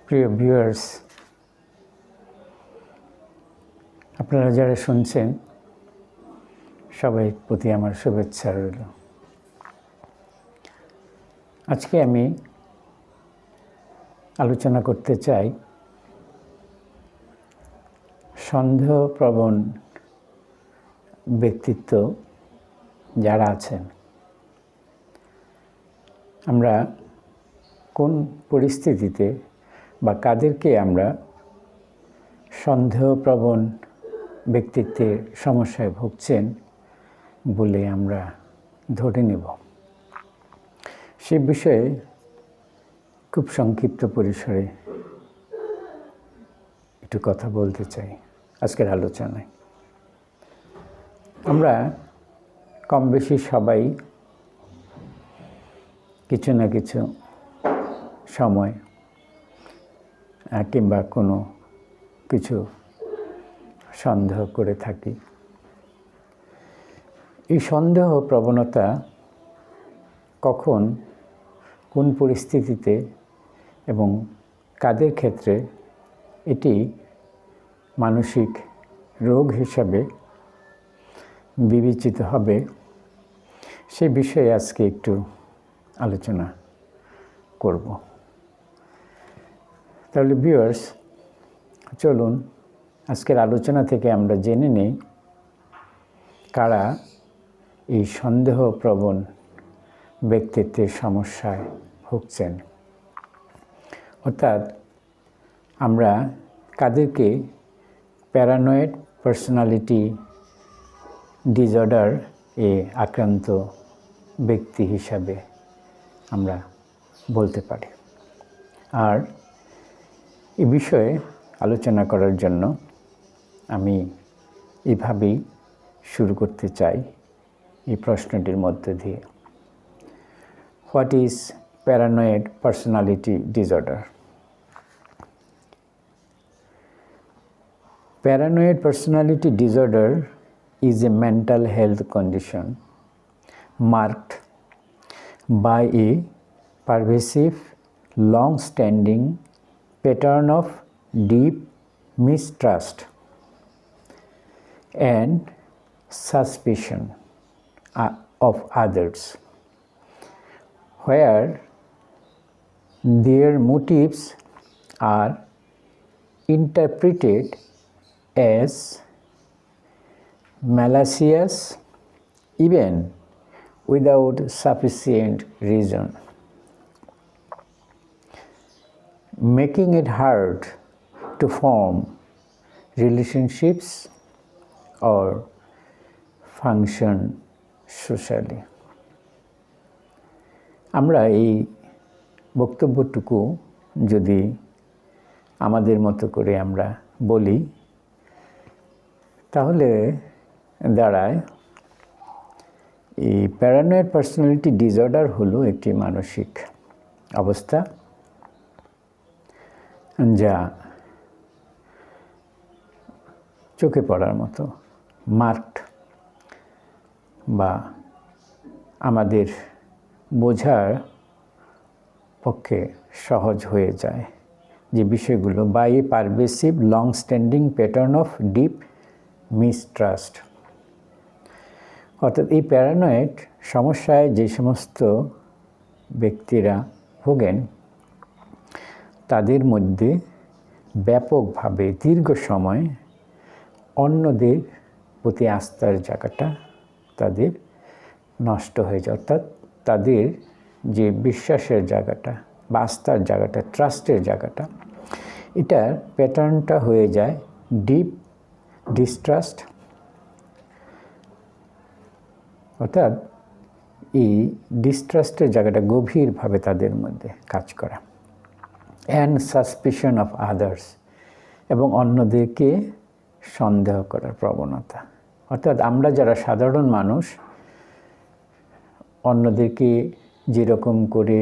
প্রিয় ভিউয়ার্স, আপনারা যারা শুনছেন সবাই প্রতি আমার শুভেচ্ছা রইল। আজকে আমি আলোচনা করতে চাই সন্দেহপ্রবণ ব্যক্তিত্ব যারা আছেন, আমরা কোন পরিস্থিতিতে বা কাদেরকে আমরা সন্দেহপ্রবণ ব্যক্তিত্বের সমস্যায় ভুগছেন বলে আমরা ধরে নেব, সে বিষয়ে খুব সংক্ষিপ্ত পরিসরে একটু কথা বলতে চাই আজকের আলোচনায়। আমরা কম বেশি সবাই কিছু না কিছু সময় কিংবা কোনো কিছু সন্দেহ করে থাকি। এই সন্দেহ প্রবণতা কখন, কোন পরিস্থিতিতে এবং কাদের ক্ষেত্রে এটি মানসিক রোগ হিসাবে বিবেচিত হবে, সে বিষয়ে আজকে একটু আলোচনা করব। তাহলে ভিউয়ার্স, চলুন আজকের আলোচনা থেকে আমরা জেনে নিই কারা এই সন্দেহপ্রবণ ব্যক্তিত্বের সমস্যায় ভুগছেন, অর্থাৎ আমরা কাদেরকে প্যারানয়েড পার্সোনালিটি ডিসঅর্ডার এ আক্রান্ত ব্যক্তি হিসাবে আমরা বলতে পারি। আর এই বিষয়ে আলোচনা করার জন্য আমি এভাবেই শুরু করতে চাই এই প্রশ্নটির মধ্যে দিয়ে। What is paranoid personality disorder? Paranoid personality disorder is a mental health condition marked by a pervasive, long-standing pattern of deep mistrust and suspicion of others, where their motives are interpreted as malicious even without sufficient reason, making it hard to form relationships or function socially. আমরা এই বক্তব্যটুকু যদি আমাদের মতো করে আমরা বলি, তাহলে দাঁড়ায় এই প্যারানয়েড পার্সোনালিটি ডিসঅর্ডার হলো একটি মানসিক অবস্থা যা চোখে পড়ার মতো মার্কড বা আমাদের বোঝার পক্ষে সহজ হয়ে যায় যে বিষয়গুলো, by a pervasive long standing pattern of deep mistrust. অর্থাৎ এই প্যারানয়েড সমস্যায় যে সমস্ত ব্যক্তিরা ভোগেন তাদের মধ্যে ব্যাপকভাবে দীর্ঘ সময় অন্যদের প্রতি আস্থার জায়গাটা তাদের নষ্ট হয়ে যায়, অর্থাৎ তাদের যে বিশ্বাসের জায়গাটা বা আস্থার জায়গাটা, ট্রাস্টের জায়গাটা, এটার প্যাটার্নটা হয়ে যায় ডিপ ডিস্ট্রাস্ট। অর্থাৎ এই ডিস্ট্রাস্টের জায়গাটা গভীরভাবে তাদের মধ্যে কাজ করা, অ্যান্ড সাসপিশন অফ আদার্স, এবং অন্যদেরকে সন্দেহ করার প্রবণতা। অর্থাৎ আমরা যারা সাধারণ মানুষ অন্যদেরকে যেরকম করে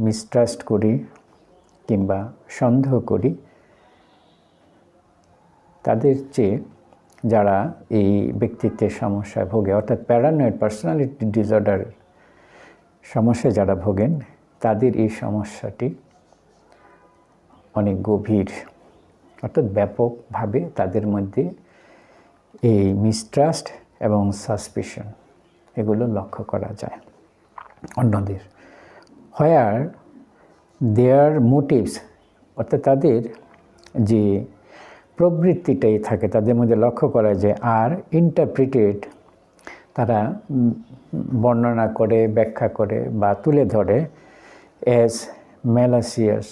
মিসট্রাস্ট করি কিংবা সন্দেহ করি, তাদের চেয়ে যারা এই ব্যক্তিত্বের সমস্যায় ভোগে, অর্থাৎ প্যারানয়েড পার্সোনালিটি ডিসঅর্ডার সমস্যায় যারা ভোগেন, তাদের এই সমস্যাটি অনেক গভীর, অর্থাৎ ব্যাপকভাবে তাদের মধ্যে এই মিসট্রাস্ট এবং সাসপিশন এগুলো লক্ষ্য করা যায় অন্যদের। হোয়ার দেয়ার মোটিভস, অর্থাৎ তাদের যে প্রবৃত্তিটাই থাকে তাদের মধ্যে লক্ষ্য করা যায়, আর ইন্টারপ্রিটেড, তারা বর্ণনা করে, ব্যাখ্যা করে বা তুলে ধরে অ্যাজ ম্যালাসিয়াস।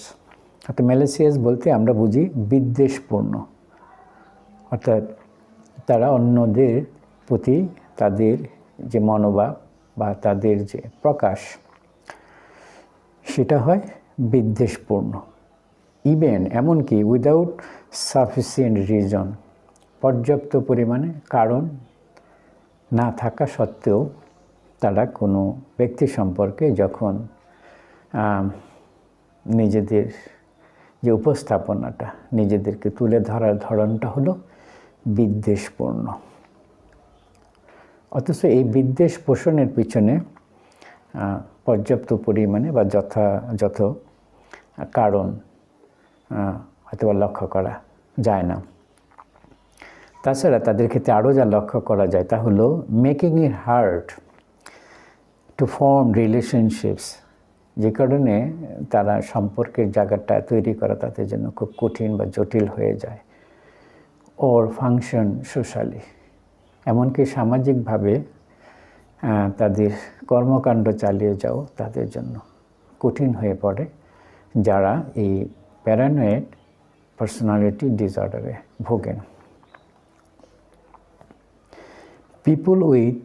অর্থাৎ ম্যালাসিয়াস বলতে আমরা বুঝি বিদ্বেষপূর্ণ, অর্থাৎ তারা অন্যদের প্রতি তাদের যে মনোভাব বা তাদের যে প্রকাশ সেটা হয় বিদ্বেষপূর্ণ। ইভেন এমনকি উইদাউট সাফিসিয়েন্ট রিজন, পর্যাপ্ত পরিমাণে কারণ না থাকা সত্ত্বেও তারা কোনো ব্যক্তি সম্পর্কে যখন নিজেদের যে উপস্থাপনাটা, নিজেদেরকে তুলে ধরার ধরনটা হলো বিদ্বেষপূর্ণ। অথচ এই বিদ্বেষ পোষণের পিছনে পর্যাপ্ত পরিমাণে বা যথাযথ কারণ হয়তো লক্ষ্য করা যায় না। তাছাড়া তাদের ক্ষেত্রে আরও যা লক্ষ্য করা যায় তা হলো making it hard to form relationships, যে কারণে তারা সম্পর্কের জায়গাটা তৈরি করা তাদের জন্য খুব কঠিন বা জটিল হয়ে যায়। ওর ফাংশন সোশ্যালি, এমনকি সামাজিকভাবে তাদের কর্মকাণ্ড চালিয়ে যাও তাদের জন্য কঠিন হয়ে পড়ে যারা এই প্যারানয়েড পার্সোনালিটি ডিসঅর্ডারে ভোগেন। People with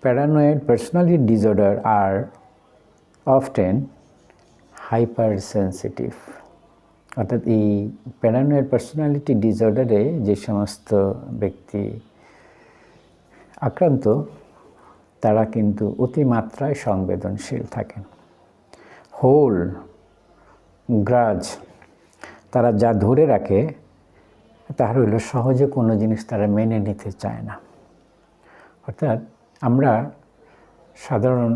paranoid personality disorder are often hypersensitive, অর্থাৎ এই প্যারানয়েড পার্সোনালিটি ডিসঅর্ডারে যে সমস্ত ব্যক্তি আক্রান্ত তারা কিন্তু অতিমাত্রায় সংবেদনশীল থাকেন। হোল গ্রাজ, তারা যা ধরে রাখে তার হলো সহজে কোনো জিনিস তারা মেনে নিতে চায় না। অর্থাৎ আমরা সাধারণ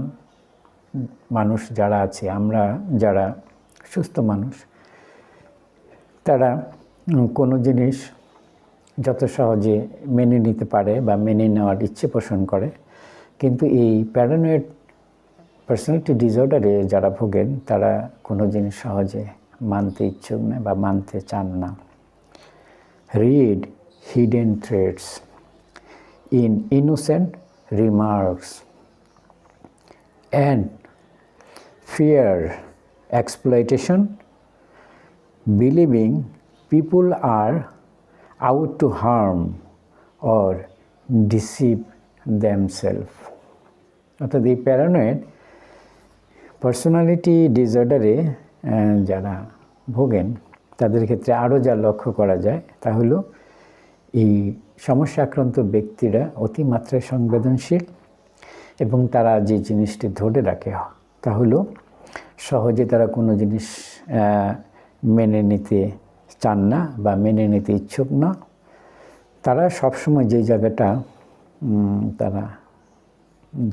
মানুষ যারা আছে, আমরা যারা সুস্থ মানুষ, তারা কোনো জিনিস যত সহজে মেনে নিতে পারে বা মেনে নেওয়ার ইচ্ছে পোষণ করে, কিন্তু এই প্যারানয়েড পার্সোনালিটি ডিসঅর্ডারে যারা ভোগেন তারা কোনো জিনিস সহজে মানতে ইচ্ছুক না বা মানতে চান না। Read hidden threads in innocent remarks and fear exploitation, believing people are out to harm or deceive themselves. অর্থাৎ এই প্যারানয়েড পার্সোনালিটি ডিসঅর্ডারে যারা ভোগেন তাদের ক্ষেত্রে আরও যা লক্ষ্য করা যায় তা হলো এই সমস্যা আক্রান্ত ব্যক্তিরা অতিমাত্রায় সংবেদনশীল এবং তারা যে জিনিসটি ধরে রাখে তা হলো সহজে তারা কোনো জিনিস মেনে নিতে চান না বা মেনে নিতে ইচ্ছুক না। তারা সবসময় যে জায়গাটা তারা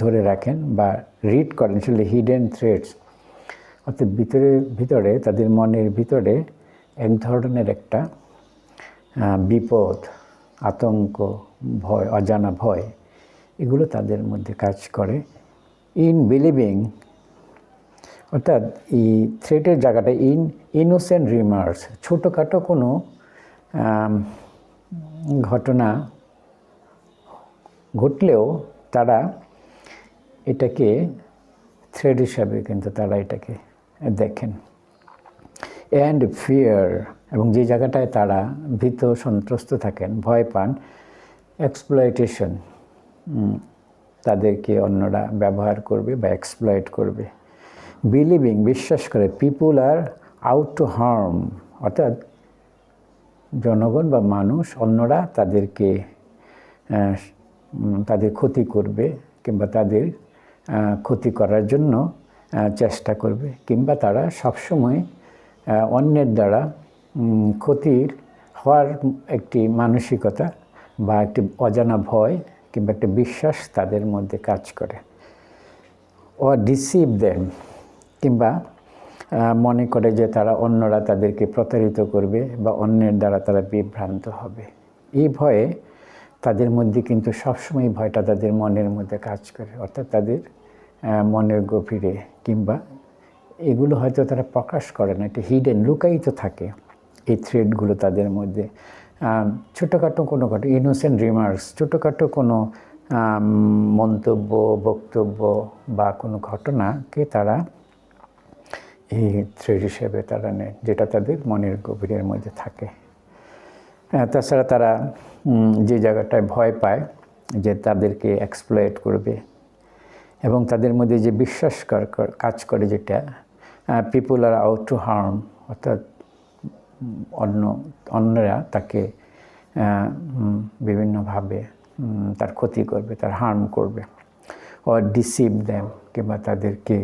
ধরে রাখেন বা রিড করেন আসলে হিডেন থ্রেডস, অর্থাৎ ভিতরে তাদের মনের ভিতরে এক ধরনের একটা বিপদ, আতঙ্ক, ভয়, অজানা ভয়, এগুলো তাদের মধ্যে কাজ করে। ইন বিলিভিং, অর্থাৎ এই থ্রেটের জায়গাটা ইনোসেন্ট রিমার্কস, ছোটোখাটো কোনো ঘটনা ঘটলেও তারা এটাকে থ্রেড হিসাবে কিন্তু তারা এটাকে দেখেন। অ্যান্ড ফিয়ার, এবং যে জায়গাটায় তারা ভীত সন্ত্রস্ত থাকেন, ভয় পান, এক্সপ্লয়েটেশন, তাদেরকে অন্যরা ব্যবহার করবে বা এক্সপ্লয়েট করবে। বিলিভিং, বিশ্বাস করে, পিপুল আর আউট টু হার্ম, অর্থাৎ জনগণ বা মানুষ, অন্যরা তাদেরকে তাদের ক্ষতি করবে কিংবা তাদের ক্ষতি করার জন্য চেষ্টা করবে, কিংবা তারা সবসময় অন্যের দ্বারা ক্ষতির হওয়ার একটি মানসিকতা বা একটি অজানা ভয় কিংবা একটা বিশ্বাস তাদের মধ্যে কাজ করে। ও ডিসিভ দেম, কিংবা মনে করে যে তারা অন্যরা তাদেরকে প্রতারিত করবে বা অন্যের দ্বারা তারা বিভ্রান্ত হবে। এই ভয়ে তাদের মধ্যে কিন্তু সবসময় ভয়টা তাদের মনের মধ্যে কাজ করে, অর্থাৎ তাদের মনের গভীরে, কিংবা এগুলো হয়তো তারা প্রকাশ করে না, এটা হিডেন, লুকায়িত থাকে এই থ্রেডগুলো তাদের মধ্যে। ছোটোখাটো কোনো ইনোসেন্ট রিমার্কস, ছোটোখাটো কোনো মন্তব্য, বক্তব্য বা কোনো ঘটনাকে তারা এই থ্রেড হিসেবে তারা নেয়, যেটা তাদের মনের গভীরের মধ্যে থাকে। তাছাড়া তারা যে জায়গাটায় ভয় পায় যে তাদেরকে এক্সপ্লয়েট করবে, এবং তাদের মধ্যে যে বিশ্বাস কাজ করে যেটা পিপুল আর আউট টু হার্ম, অর্থাৎ অন্যরা তাকে বিভিন্নভাবে তার ক্ষতি করবে, তার হার্ম করবে, অর ডিসিভ দেম, কিংবা তাদেরকে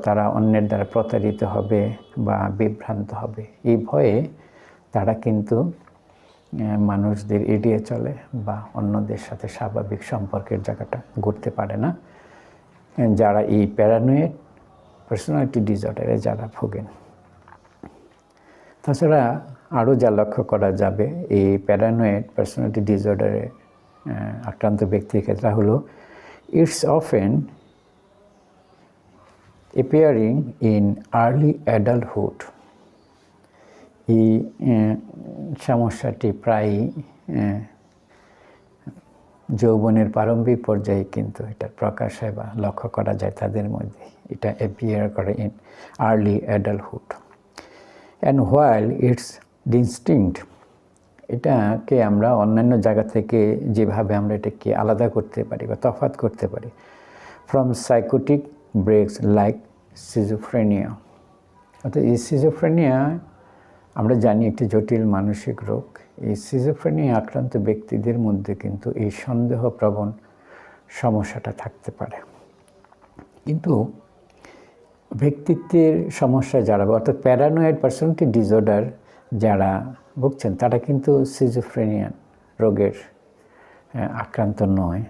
তারা অন্যের দ্বারা প্রতারিত হবে বা বিভ্রান্ত হবে। এই ভয়ে তারা কিন্তু মানুষদের এড়িয়ে চলে বা অন্যদের সাথে স্বাভাবিক সম্পর্কের জায়গাটা গড়তে পারে না, যারা এই প্যারানয়েড পার্সোনালিটি ডিসঅর্ডারে যারা ভোগেন। তাছাড়া আরও যা লক্ষ্য করা যাবে এই প্যারানয়েড পার্সোনালিটি ডিসঅর্ডারে আক্রান্ত ব্যক্তির ক্ষেত্রে হলো, it's often appearing in early adulthood. এই সমস্যাটি প্রায়ই যৌবনের প্রারম্ভিক পর্যায়ে কিন্তু এটা প্রকাশ হয় বা লক্ষ্য করা যায় তাদের মধ্যে। এটা অ্যাপিয়ার করে in early adulthood. And while it's distinct, এটাকে আমরা অন্যান্য জায়গা থেকে যেভাবে আমরা এটাকে আলাদা করতে পারি বা তফাৎ করতে পারি, ফ্রম সাইকোটিক ব্রেকস লাইক সিজোফ্রেনিয়া। অর্থাৎ এই সিজোফ্রেনিয়া আমরা জানি একটি জটিল মানসিক রোগ। এই সিজোফ্রেনিয়া আক্রান্ত ব্যক্তিদের মধ্যে কিন্তু এই সন্দেহপ্রবণ সমস্যাটা থাকতে পারে। কিন্তু ব্যক্তিত্বের সমস্যা যারা, অর্থাৎ প্যারানয়েড পার্সোনালিটি ডিসঅর্ডার যারা ভুগছেন, তারা কিন্তু সিজোফ্রেনিয়া রোগের আক্রান্ত নয়।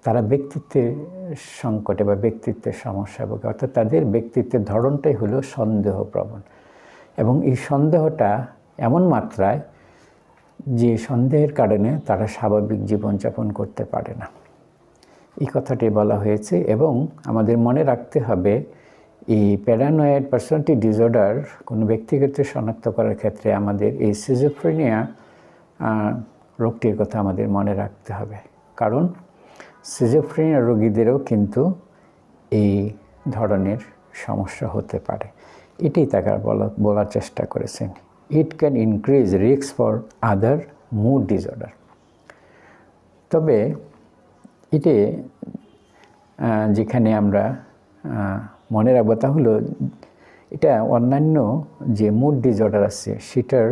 তারা ব্যক্তিত্বের সংকটে বা ব্যক্তিত্বের সমস্যা ভোগে, অর্থাৎ তাদের ব্যক্তিত্বের ধরনটাই হলো সন্দেহপ্রবণ, এবং এই সন্দেহটা এমন মাত্রায় যে সন্দেহের কারণে তারা স্বাভাবিক জীবনযাপন করতে পারে না, এই কথাটি বলা হয়েছে। এবং আমাদের মনে রাখতে হবে এই প্যারানয়েড পার্সোনালিটি ডিসঅর্ডার কোনো ব্যক্তিগত শনাক্ত করার ক্ষেত্রে আমাদের এই সিজোফ্রেনিয়া রোগটির কথা আমাদের মনে রাখতে হবে, কারণ সিজোফ্রেনিয়া রোগীদেরও কিন্তু এই ধরনের সমস্যা হতে পারে। এটাই তাকে বলার চেষ্টা করেছেন। It can increase risk for other mood disorder. তবে এটি যেখানে আমরা মনে রাখবো তা হলো, এটা অন্যান্য যে মুড ডিসঅর্ডার আছে সেটার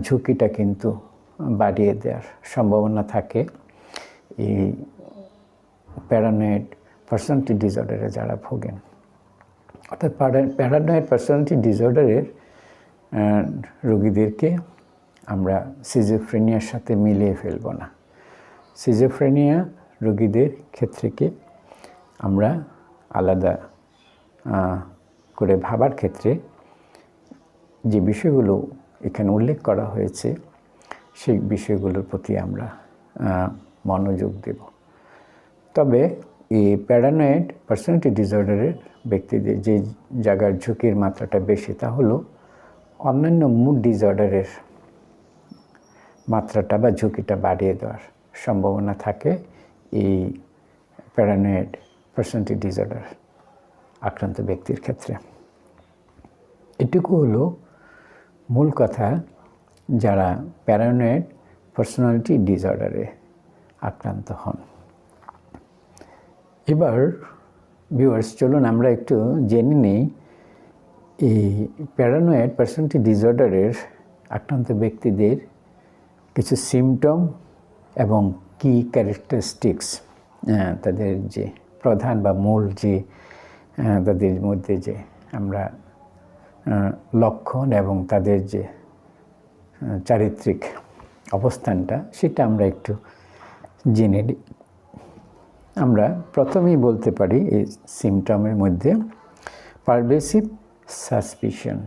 ঝুঁকিটা কিন্তু বাড়িয়ে দেওয়ার সম্ভাবনা থাকে এই প্যারানয়েড পার্সোনালিটি ডিসঅর্ডারে যারা ভোগেন। অর্থাৎ প্যারানয়েড পার্সোনালিটি ডিসঅর্ডারের রোগীদেরকে আমরা সিজোফ্রেনিয়ার সাথে মিলিয়ে ফেলব না। সিজোফ্রেনিয়া রোগীদের ক্ষেত্রেকে আমরা আলাদা করে ভাবার ক্ষেত্রে যে বিষয়গুলো এখানে উল্লেখ করা হয়েছে সেই বিষয়গুলোর প্রতি আমরা মনোযোগ দেব। তবে এই প্যারানয়েড পার্সোনালিটি ডিসঅর্ডারের ব্যক্তিদের যে জায়গার ঝুঁকির মাত্রাটা বেশি তা হলো অন্যান্য মুড ডিসঅর্ডারের মাত্রাটা বা ঝুঁকিটা বাড়িয়ে দেওয়ার সম্ভাবনা থাকে এই প্যারানয়েড পার্সোনালিটি ডিসঅর্ডার আক্রান্ত ব্যক্তির ক্ষেত্রে। এটুকু হলো মূল কথা যারা প্যারানয়েড পার্সোনালিটি ডিসঅর্ডারে আক্রান্ত হন। এবার ভিউয়ার্স, চলুন আমরা একটু জেনে নিই এই প্যারানয়েড পার্সোনালিটি ডিসঅর্ডারের আক্রান্ত ব্যক্তিদের কিছু সিমটম এবং কি ক্যারেক্টারিস্টিক্স, তাদের যে প্রধান বা মূল যে তাদের মধ্যে যে আমরা লক্ষণ এবং তাদের যে চারিত্রিক অবস্থানটা সেটা আমরা একটু জেনে নিই। আমরা প্রথমেই বলতে পারি এই সিমটমের মধ্যে পারভেসিভ সাসপিশন,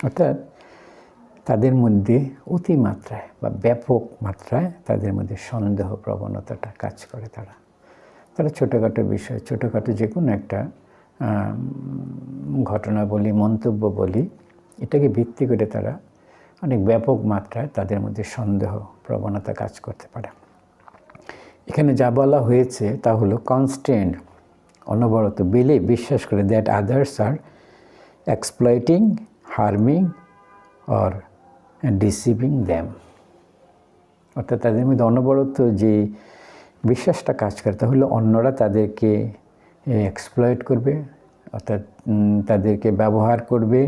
অর্থাৎ তাদের মধ্যে অতিমাত্রায় বা ব্যাপক মাত্রায় তাদের মধ্যে সন্দেহ প্রবণতাটা কাজ করে। তারা ছোটোখাটো বিষয়, ছোটোখাটো যে কোনো একটা ঘটনা বলি, মন্তব্য বলি, এটাকে ভিত্তি করে তারা অনেক ব্যাপক মাত্রায় তাদের মধ্যে সন্দেহ প্রবণতা কাজ করতে পারে। এখানে যা বলা হয়েছে তা হলো কনস্ট্যান্ট, অনবরত বিশ্বাস করে দ্যাট আদার্স আর exploiting, harming or deceiving them, অর্থাৎ তাদের মধ্যে অনবরত যে বিশ্বাসটা কাজ করে তা হলো অন্যরা তাদেরকে এক্সপ্লয়েট করবে, অর্থাৎ তাদেরকে ব্যবহার করবে,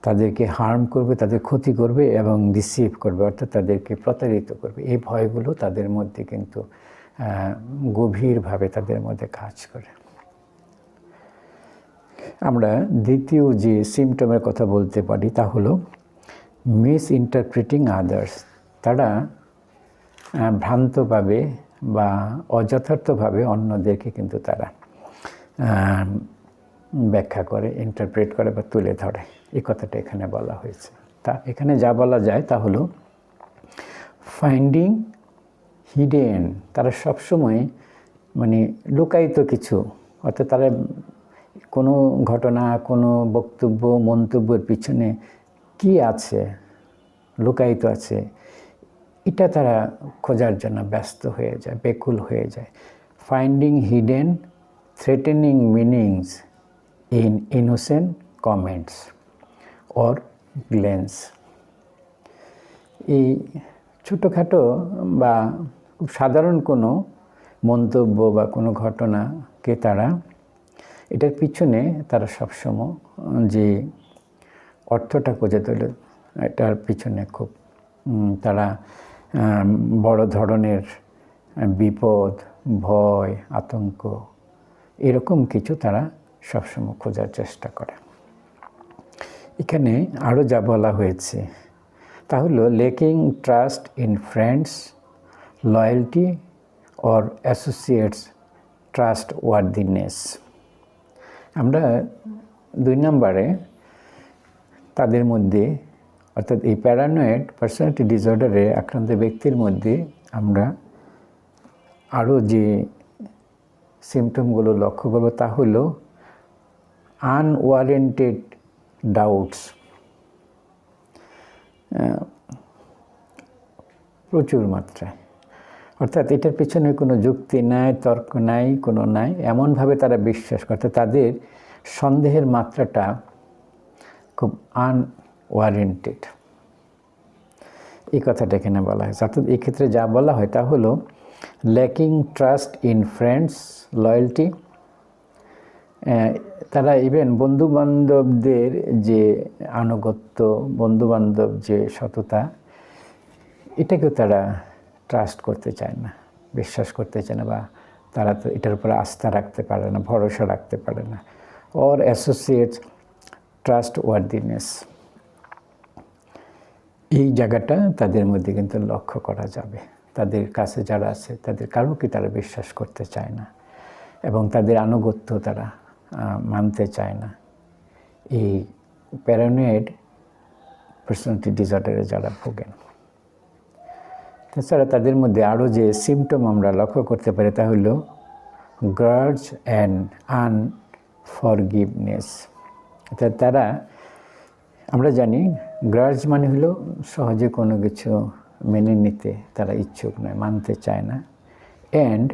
তাদেরকে হার্ম করবে, তাদের ক্ষতি করবে এবং ডিসিভ করবে, অর্থাৎ তাদেরকে প্রতারিত করবে। এই ভয়গুলো তাদের মধ্যে কিন্তু গভীরভাবে তাদের মধ্যে কাজ করে। আমরা দ্বিতীয় যে সিমটমের কথা বলতে পারি তা হলো মিস ইন্টারপ্রিটিং আদার্স। তারা ভ্রান্তভাবে বা অযথার্থভাবে অন্যদেরকে কিন্তু তারা ব্যাখ্যা করে, ইন্টারপ্রেট করে বা তুলে ধরে। এই কথাটা এখানে বলা হয়েছে। তা এখানে যা বলা যায় তা হলো ফাইন্ডিং হিডেন, তারা সবসময় মানে লুকায়িত কিছু, অর্থাৎ তারা কোনো ঘটনা, কোনো বক্তব্য, মন্তব্যের পিছনে কি আছে, লুকায়িত আছে, এটা তারা খোঁজার জন্য ব্যস্ত হয়ে যায়, বেকুল হয়ে যায়। Finding hidden threatening meanings in innocent comments or glance. এই ছোটোখাটো বা খুব সাধারণ কোনো মন্তব্য বা কোনো ঘটনাকে তারা, এটার পিছনে তারা সবসময় যে অর্থটা খুঁজে তোলে, এটার পিছনে খুব তারা বড় ধরনের বিপদ, ভয়, আতঙ্ক, এরকম কিছু তারা সবসময় খোঁজার চেষ্টা করে। এখানে আরও যা বলা হয়েছে তা হলো lacking trust in friends, loyalty or associates, trust ওয়ার্দিনেস। আমরা 2 নম্বরে তাদের মধ্যে, অর্থাৎ এই প্যারানয়েড পার্সোনালিটি ডিসঅর্ডারে আক্রান্ত ব্যক্তির মধ্যে আমরা আরও যে সিমটমগুলো লক্ষ্য করব তা হলো আনওয়ারেন্টেড ডাউটস, প্রচুর মাত্রায়, অর্থাৎ এটার পিছনে কোনো যুক্তি নাই, তর্ক নাই, কোনো নাই, এমনভাবে তারা বিশ্বাস করতে, তাদের সন্দেহের মাত্রাটা খুব আনওয়ারেন্টেড। এই কথাটা এখানে বলা হয়েছে। অর্থাৎ এই ক্ষেত্রে যা বলা হয় তা হলো lacking trust in friends, loyalty. তারা ইভেন বন্ধুবান্ধবদের যে আনুগত্য, বন্ধুবান্ধব যে সততা, এটাকেও তারা ট্রাস্ট করতে চায় না, বিশ্বাস করতে চায় না, বা তারা তো এটার উপরে আস্থা রাখতে পারে না, ভরসা রাখতে পারে না। Or associates, trust ওয়ার্দিনেস। এই জায়গাটা তাদের মধ্যে কিন্তু লক্ষ্য করা যাবে। তাদের কাছে যারা আছে তাদের কারোকে তারা বিশ্বাস করতে চায় না এবং তাদের আনুগত্য তারা মানতে চায় না। এই প্যারানয়েড পার্সোনালিটি ডিসঅর্ডারে যারা ভোগেন। তাছাড়া তাদের মধ্যে আরও যে সিমটম আমরা লক্ষ্য করতে পারি তা হলো গ্রাজ অ্যান্ড আনফরগিভনেস। অর্থাৎ তারা, আমরা জানি গ্রাজ মানে হলো সহজে কোনো কিছু মেনে নিতে তারা ইচ্ছুক নয়, মানতে চায় না। অ্যান্ড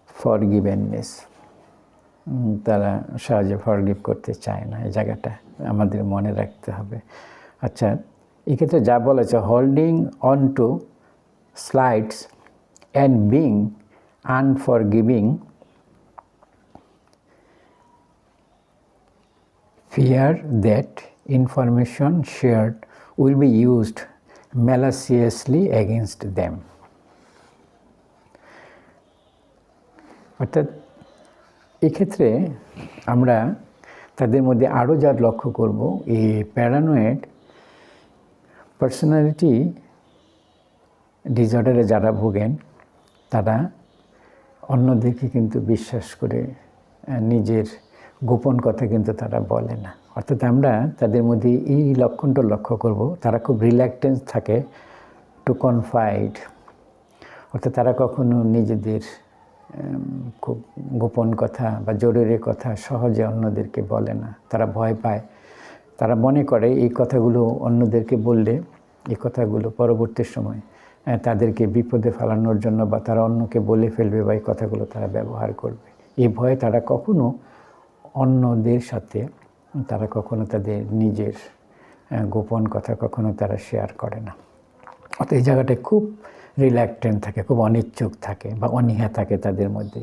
আনফরগিভেনেস, তারা সহজে ফরগিভ করতে চায় না। এই জায়গাটা আমাদের মনে রাখতে হবে। আচ্ছা, এক্ষেত্রে যা বলেছে holding on to slights and being unforgiving, fear that information shared will be used maliciously against them. অর্থাৎ এক্ষেত্রে আমরা তাদের মধ্যে আরও যা লক্ষ্য করব, এই প্যারানয়েড পার্সোনালিটি ডিসঅর্ডারে যারা ভোগেন তারা অন্যদেরকে কিন্তু বিশ্বাস করে নিজের গোপন কথা কিন্তু তারা বলে না। অর্থাৎ আমরা তাদের মধ্যে এই লক্ষণটা লক্ষ্য করব, তারা খুব রিল্যাক্টেন্স থাকে টু কনফাইড, অর্থাৎ তারা কখনো নিজেদের খুব গোপন কথা বা জরুরি কথা সহজে অন্যদেরকে বলে না। তারা ভয় পায়, তারা মনে করে এই কথাগুলো অন্যদেরকে বললে এই কথাগুলো পরবর্তী সময় তাদেরকে বিপদে ফেলানোর জন্য বা তারা অন্যকে বলে ফেলবে বা এই কথাগুলো তারা ব্যবহার করবে। এই ভয়ে তারা কখনো অন্যদের সাথে তারা কখনো তাদের নিজের গোপন কথা কখনো তারা শেয়ার করে না। অর্থাৎ এই জায়গাটায় খুব রিল্যাক্টেন্ট থাকে, খুব অনিচ্ছুক থাকে বা অনীহা থাকে তাদের মধ্যে।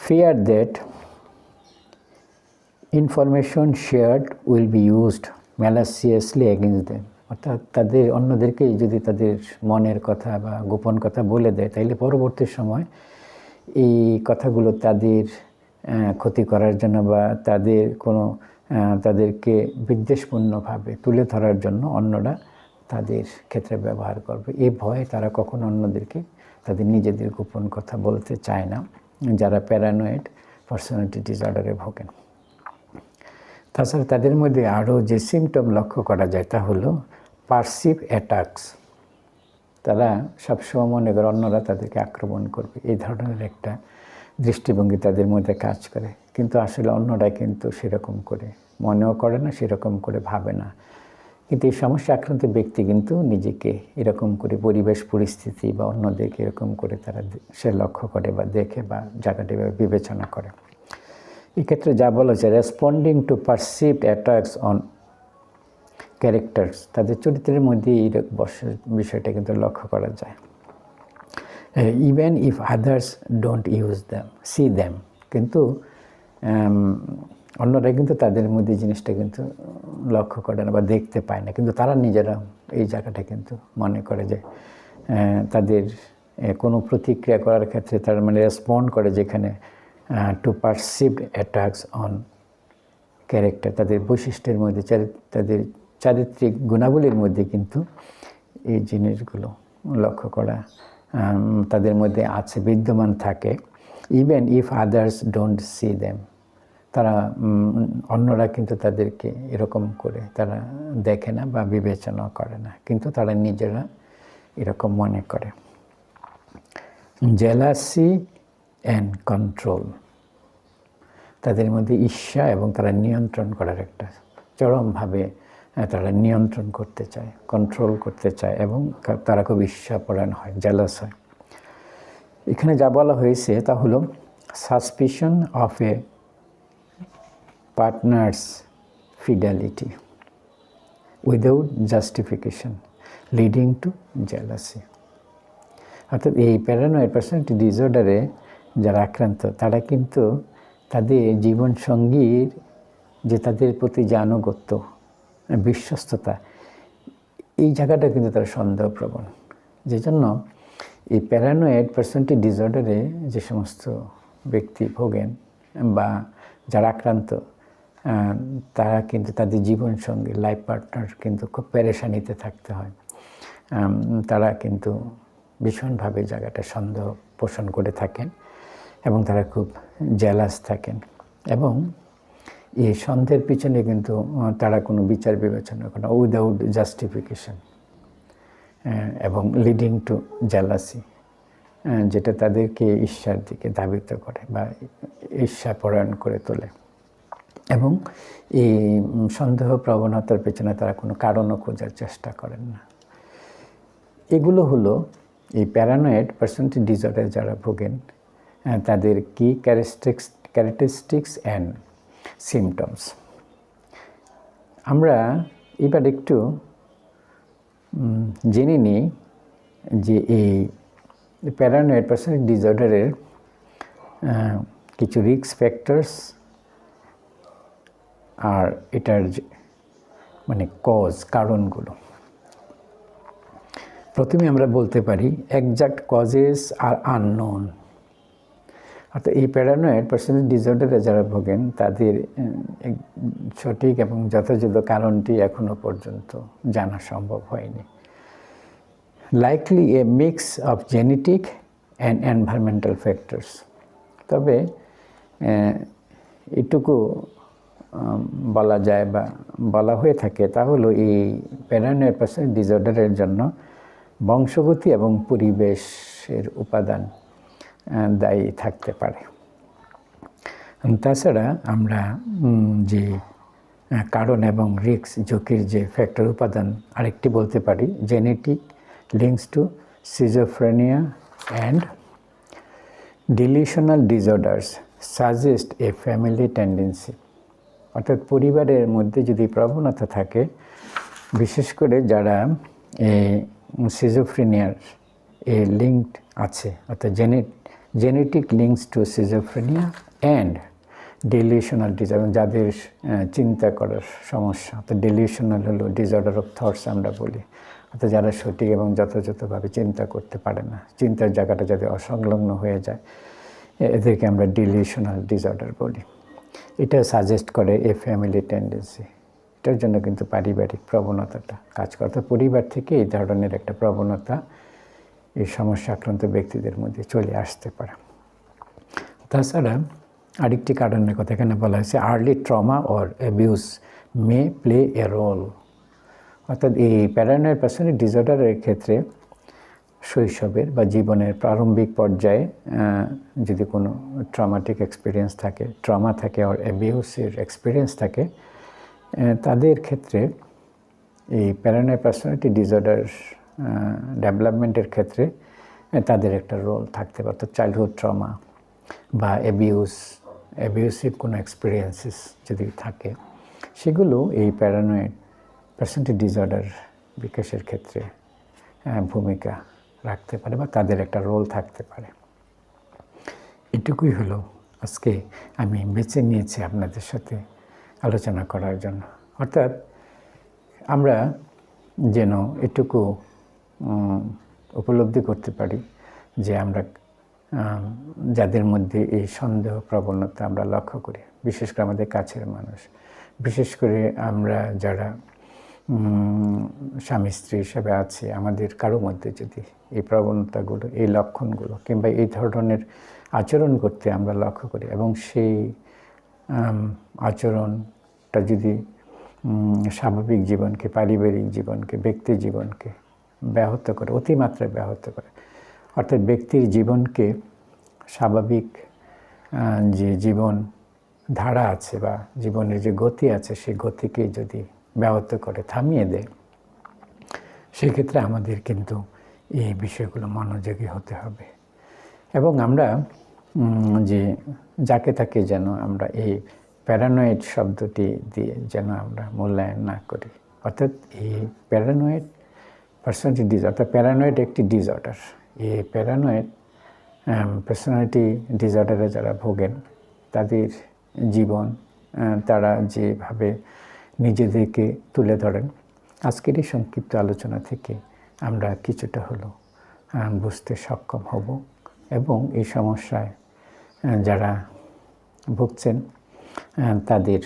Fear that information shared will be used maliciously against them, অর্থাৎ তাদের অন্যদেরকে যদি তাদের মনের কথা বা গোপন কথা বলে দেয়, তাইলে পরবর্তী সময় এই কথাগুলো তাদের ক্ষতি করার জন্য বা তাদেরকে বিদ্বেষপূর্ণভাবে তুলে ধরার জন্য অন্যরা তাদের ক্ষেত্রে ব্যবহার করবে। এই ভয়ে তারা কখনো অন্যদেরকে তাদের নিজেদের গোপন কথা বলতে চায় না, যারা প্যারানয়েড পার্সোনালিটি ডিসঅর্ডারে ভোগেন। তাছাড়া তাদের মধ্যে আরও যে সিমটম লক্ষ্য করা যায় তা হলো পারসিভ অ্যাটাকস। তারা সবসময় মনে করে অন্যরা তাদেরকে আক্রমণ করবে, এই ধরনের একটা দৃষ্টিভঙ্গি তাদের মধ্যে কাজ করে। কিন্তু আসলে অন্যরা কিন্তু সেরকম করে মনেও করে না, সেরকম করে ভাবে না। কিন্তু এই সমস্যা আক্রান্ত ব্যক্তি কিন্তু নিজেকে এরকম করে পরিবেশ পরিস্থিতি বা অন্যদেরকে এরকম করে তারা সে লক্ষ্য করে বা দেখে বা জায়গাটি বিবেচনা করে। এক্ষেত্রে যা বলা হচ্ছে, responding to perceived attacks on characters, তাদের চরিত্রের মধ্যে এই বিষয়টা কিন্তু লক্ষ্য করা যায়। Even if others don't use them see them, কিন্তু অন্যরা কিন্তু তাদের মধ্যে জিনিসটা কিন্তু লক্ষ্য করে না বা দেখতে পায় না, কিন্তু তারা নিজেরা এই জায়গাটা কিন্তু মনে করে যে তাদের কোনো প্রতিক্রিয়া করার ক্ষেত্রে তার মানে রেসপন্ড করে যেখানে to perceived attacks on character, তাদের বৈশিষ্ট্যের মধ্যে তাদের চারিত্রিক গুণাবলীর মধ্যে কিন্তু এই জিনিসগুলো লক্ষ্য করা তাদের মধ্যে আছে, বিদ্যমান থাকে। Even if others don't see them, তারা অন্যরা কিন্তু তাদেরকে এরকম করে তারা দেখে না বা বিবেচনা করে না, কিন্তু তারা নিজেরা এরকম মনে করে। জেলাসি অ্যান্ড কন্ট্রোল, তাদের মধ্যে ঈর্ষা এবং তারা নিয়ন্ত্রণ করার একটা চরমভাবে তারা নিয়ন্ত্রণ করতে চায়, কন্ট্রোল করতে চায় এবং তারা খুব ঈর্ষাপরায়ণ হয়, জেলাস হয়। এখানে যা বলা হয়েছে তা হলো suspicion of A partners fidelity without justification leading to jealousy. অর্থাৎ এই প্যারানয়েড পার্সোনালিটি ডিসঅর্ডারে যারা আক্রান্ত তারা কিন্তু তাদের জীবনসঙ্গীর যে তাদের প্রতি যে আনুগত্য, বিশ্বস্ততা, এই জায়গাটা কিন্তু তারা সন্দেহপ্রবণ। যে জন্য এই প্যারানয়েড পার্সোনালিটি ডিসঅর্ডারে যে সমস্ত ব্যক্তি ভোগেন বা যারা আক্রান্ত, তারা কিন্তু তাদের জীবনসঙ্গী লাইফ পার্টনার কিন্তু খুব পেরেশানিতে থাকতে হয়। তারা কিন্তু ভীষণভাবে জায়গাটা সন্দেহ পোষণ করে থাকেন এবং তারা খুব জেলাস থাকেন এবং এই সন্দেহের পিছনে কিন্তু তারা কোনো বিচার বিবেচনা করে না, উইদাউট জাস্টিফিকেশন, এবং লিডিং টু জেলাসি, যেটা তাদেরকে ঈর্ষার দিকে ধাবিত করে বা ঈর্ষাপরায়ণ করে তোলে। এবং এই সন্দেহ প্রবণতার পেছনে তারা কোনো কারণও খোঁজার চেষ্টা করেন না। এগুলো হলো এই প্যারানয়েড পার্সোনালিটি ডিসঅর্ডার যারা ভোগেন তাদের কি ক্যারেক্টারিস্টিক্স অ্যান্ড সিমটমস। আমরা এবার একটু জেনে নিই যে এই প্যারানয়েড পার্সোনালিটি ডিসঅর্ডারের কিছু রিস্ক ফ্যাক্টরস আর এটার মানে কারণগুলো। প্রথমে আমরা বলতে পারি এক্সাক্ট কজেস আর আননোন। অর্থাৎ এই প্যারানয়েড পার্সোনালিটি ডিসঅর্ডারে যারা ভোগেন তাদের সঠিক এবং যথাযথ কারণটি এখনও পর্যন্ত জানা সম্ভব হয়নি। Likely A mix of genetic and environmental factors. তবে এটুকু বলা যায় বা বলা হয়ে থাকে, তা হলো এই প্যারানয়েড পার্সোনালিটি ডিসঅর্ডারের জন্য বংশগতি এবং পরিবেশের উপাদান দায়ী থাকতে পারে। তাছাড়া আমরা যে কারণ এবং রিস্ক ঝুঁকির যে ফ্যাক্টর উপাদান আরেকটি বলতে পারি, genetic links to schizophrenia and delusional disorders suggest a family tendency. অর্থাৎ পরিবারের মধ্যে যদি প্রবণতা থাকে, বিশেষ করে যারা সিজোফ্রেনিয়ার লিঙ্কড আছে, অর্থাৎ genetic links to schizophrenia and delusional disorder, যাদের চিন্তা করার সমস্যা, অর্থাৎ ডিলিউশনাল হলো ডিসঅর্ডার অফ থটস আমরা বলি, অর্থাৎ যারা সঠিক এবং যথাযথভাবে চিন্তা করতে পারে না, চিন্তার জায়গাটা যাতে অসংলগ্ন হয়ে যায়, এদেরকে আমরা ডিলিউশনাল ডিসঅর্ডার বলি। এটা সাজেস্ট করে এ ফ্যামিলি টেন্ডেন্সি। এটার জন্য কিন্তু পারিবারিক প্রবণতাটা কাজ করে, অর্থাৎ পরিবার থেকে এই ধরনের একটা প্রবণতা এই সমস্যা আক্রান্ত ব্যক্তিদের মধ্যে চলে আসতে পারে। তাছাড়া আরেকটি কারণের কথা এখানে বলা হয়েছে, early trauma or abuse may play a role. অর্থাৎ এই প্যারানয়েড পার্সোনালিটি ডিসঅর্ডারের ক্ষেত্রে শৈশবের বা জীবনের প্রারম্ভিক পর্যায়ে যদি কোনো ট্রমাটিক এক্সপিরিয়েন্স থাকে, ট্রমা থাকে আর অ্যাবিউসের এক্সপিরিয়েন্স থাকে, তাদের ক্ষেত্রে এই প্যারানয়েড পার্সোনালিটি ডিসঅর্ডার ডেভেলপমেন্টের ক্ষেত্রে তাদের একটা রোল থাকতে পারে। অর্থাৎ চাইল্ডহুড ট্রমা বা অ্যাবিউসিভ কোনো এক্সপিরিয়েন্সেস যদি থাকে, সেগুলো এই প্যারানয়েড পার্সোনালিটি ডিসঅর্ডার বিকাশের ক্ষেত্রে ভূমিকা রাখতে পারে বা তাদের একটা রোল থাকতে পারে। এটুকুই হলো আজকে আমি বেছে নিয়েছি আপনাদের সাথে আলোচনা করার জন্য। অর্থাৎ আমরা যেন এটুকু উপলব্ধি করতে পারি যে আমরা যাদের মধ্যে এই সন্দেহ প্রবণতা আমরা লক্ষ্য করি, বিশেষ করে আমাদের কাছের মানুষ, বিশেষ করে আমরা যারা স্বামী স্ত্রী হিসেবে আছি, আমাদের কারো মধ্যে যদি এই প্রবণতাগুলো, এই লক্ষণগুলো কিংবা এই ধরনের আচরণ করতে আমরা লক্ষ্য করি এবং সেই আচরণটা যদি স্বাভাবিক জীবনকে, পারিবারিক জীবনকে, ব্যক্তি জীবনকে ব্যাহত করে, অতিমাত্রায় ব্যাহত করে, অর্থাৎ ব্যক্তির জীবনকে, স্বাভাবিক যে জীবন ধারা আছে বা জীবনের যে গতি আছে, সেই গতিকে যদি ব্যাহত করে, থামিয়ে দেয়, সেক্ষেত্রে আমাদের কিন্তু এই বিষয়গুলো মনোযোগী হতে হবে। এবং আমরা যে যাকে তাকে যেন আমরা এই প্যারানয়েড শব্দটি দিয়ে যেন আমরা মূল্যায়ন না করি। অর্থাৎ এই প্যারানয়েড পার্সোনালিটি ডিসঅর্ডার, অর্থাৎ প্যারানয়েড একটি ডিসঅর্ডার। এই প্যারানয়েড পার্সোনালিটি ডিসঅর্ডারে যারা ভোগেন, তাদের জীবন, তারা যেভাবে নিজেদেরকে তুলে ধরেন, আজকের এই সংক্ষিপ্ত আলোচনা থেকে আমরা কিছুটা হলেও বুঝতে সক্ষম হব এবং এই সমস্যায় যারা ভুগছেন তাদের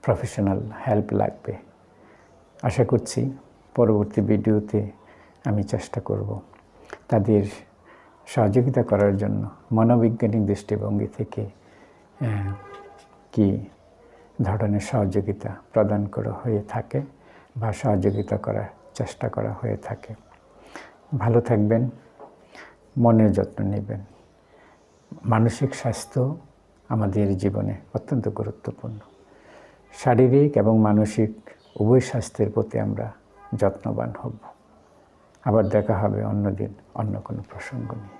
প্রফেশনাল হেল্প লাগবে। আশা করছি পরবর্তী ভিডিওতে আমি চেষ্টা করব তাদের সহযোগিতা করার জন্য মনোবৈজ্ঞানিক দৃষ্টিভঙ্গি থেকে কি ধরনের সহযোগিতা প্রদান করা হয়ে থাকে বা সহযোগিতা করার চেষ্টা করা হয়ে থাকে। ভালো থাকবেন, মনের যত্ন নেবেন। মানসিক স্বাস্থ্য আমাদের জীবনে অত্যন্ত গুরুত্বপূর্ণ। শারীরিক এবং মানসিক উভয় স্বাস্থ্যের প্রতি আমরা যত্নবান হব। আবার দেখা হবে অন্যদিন অন্য কোনো প্রসঙ্গ নিয়ে।